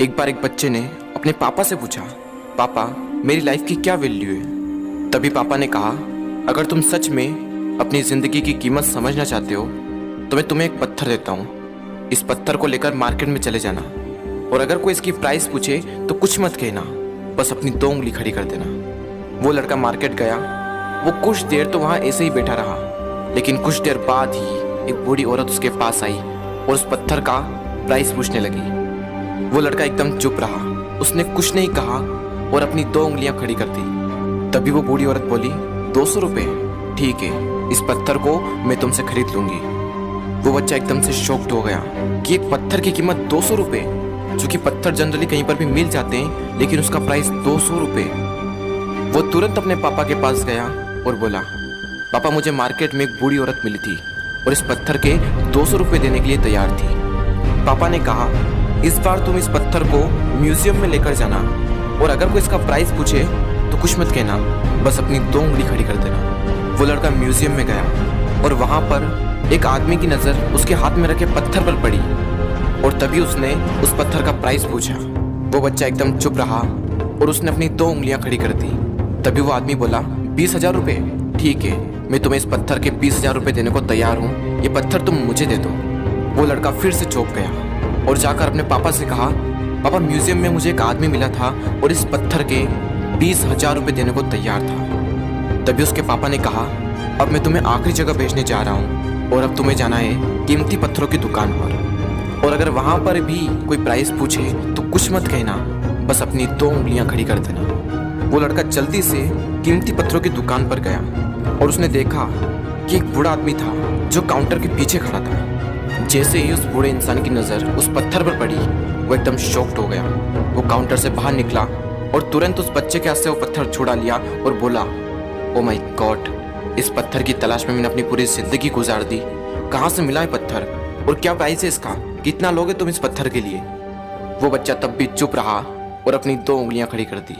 एक बार एक बच्चे ने अपने पापा से पूछा, पापा मेरी लाइफ की क्या वैल्यू है। तभी पापा ने कहा, अगर तुम सच में अपनी ज़िंदगी की कीमत समझना चाहते हो तो मैं तुम्हें एक पत्थर देता हूँ। इस पत्थर को लेकर मार्केट में चले जाना और अगर कोई इसकी प्राइस पूछे तो कुछ मत कहना, बस अपनी 2 उंगली खड़ी कर देना। वो लड़का मार्केट गया। वो कुछ देर तो वहाँ ऐसे ही बैठा रहा, लेकिन कुछ देर बाद ही एक बूढ़ी औरत उसके पास आई और उस पत्थर का प्राइस पूछने लगी। वो लड़का एकदम चुप रहा, उसने कुछ नहीं कहा और अपनी 2 उंगलियां खड़ी कर दी। तभी वो बूढ़ी औरत बोली, 200 रुपये, ठीक है, इस पत्थर को मैं तुमसे खरीद लूंगी। वो बच्चा एकदम से शॉक्ड हो गया कि एक पत्थर की कीमत 200 रुपये, जो कि पत्थर जनरली कहीं पर भी मिल जाते हैं, लेकिन उसका प्राइस 200 रुपये। वो तुरंत अपने पापा के पास गया और बोला, पापा मुझे मार्केट में एक बूढ़ी औरत मिली थी और इस पत्थर के 200 रुपये देने के लिए तैयार थी। पापा ने कहा, इस बार तुम इस पत्थर को म्यूजियम में लेकर जाना और अगर कोई इसका प्राइस पूछे तो कुछ मत कहना, बस अपनी 2 उंगली खड़ी कर देना। वो लड़का म्यूजियम में गया और वहाँ पर एक आदमी की नज़र उसके हाथ में रखे पत्थर पर पड़ी और तभी उसने उस पत्थर का प्राइस पूछा। वो बच्चा एकदम चुप रहा और उसने अपनी 2 उंगलियां खड़ी कर दी। तभी वो आदमी बोला, 20,000 रुपये, ठीक है, मैं तुम्हें इस पत्थर के 20,000 रुपये देने को तैयार हूँ, ये पत्थर तुम मुझे दे दो। वो लड़का फिर से चौंक गया और जाकर अपने पापा से कहा, पापा म्यूजियम में मुझे एक आदमी मिला था और इस पत्थर के 20,000 रुपये देने को तैयार था। तभी उसके पापा ने कहा, अब मैं तुम्हें आखिरी जगह भेजने जा रहा हूँ और अब तुम्हें जाना है कीमती पत्थरों की दुकान पर और अगर वहाँ पर भी कोई प्राइस पूछे तो कुछ मत कहना, बस अपनी 2 उंगलियां खड़ी कर देना। वो लड़का जल्दी से कीमती पत्थरों की दुकान पर गया और उसने देखा कि एक बूढ़ा आदमी था जो काउंटर के पीछे खड़ा था। जैसे ही उस बूढ़े इंसान की नज़र उस पत्थर पर पड़ी, वो एकदम शॉक्ड हो गया। वो काउंटर से बाहर निकला और तुरंत उस बच्चे के हाथ से वो पत्थर छुड़ा लिया और बोला, ओ माय गॉड, इस पत्थर की तलाश में मैंने अपनी पूरी जिंदगी गुजार दी। कहाँ से मिला है पत्थर और क्या प्राइस है इसका, कितना लोगे तुम इस पत्थर के लिए। वो बच्चा तब भी चुप रहा और अपनी 2 उंगलियां खड़ी कर दी।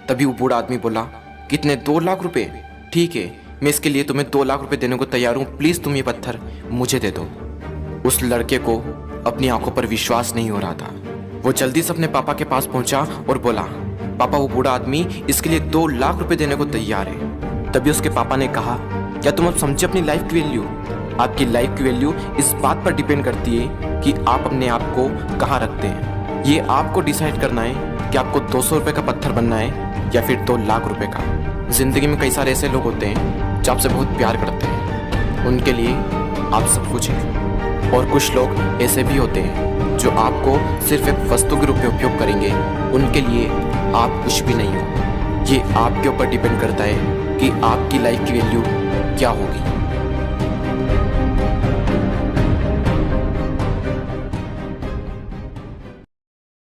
तभी वो बूढ़ा आदमी बोला, कितने, 2 लाख रुपए, ठीक है, मैं इसके लिए तुम्हें 2 लाख रुपए देने को तैयार हूँ, प्लीज़ तुम ये पत्थर मुझे दे दो। उस लड़के को अपनी आंखों पर विश्वास नहीं हो रहा था। वो जल्दी से अपने पापा के पास पहुंचा और बोला, पापा वो बूढ़ा आदमी इसके लिए 2 लाख रुपए देने को तैयार है। तभी उसके पापा ने कहा, क्या तुम अब समझे अपनी लाइफ की वैल्यू? आपकी लाइफ की वैल्यू इस बात पर डिपेंड करती है कि आप अपने आप को कहाँ रखते हैं। ये आपको डिसाइड करना है कि आपको 200 रुपये का पत्थर बनना है या फिर 2 लाख रुपए का। जिंदगी में कई सारे ऐसे लोग होते हैं जो आपसे बहुत प्यार करते हैं, उनके लिए आप सब कुछ हैं, और कुछ लोग ऐसे भी होते हैं जो आपको सिर्फ एक वस्तु के रूप में उपयोग करेंगे, उनके लिए आप कुछ भी नहीं हो। ये आपके ऊपर डिपेंड करता है कि आपकी लाइफ की वैल्यू क्या होगी।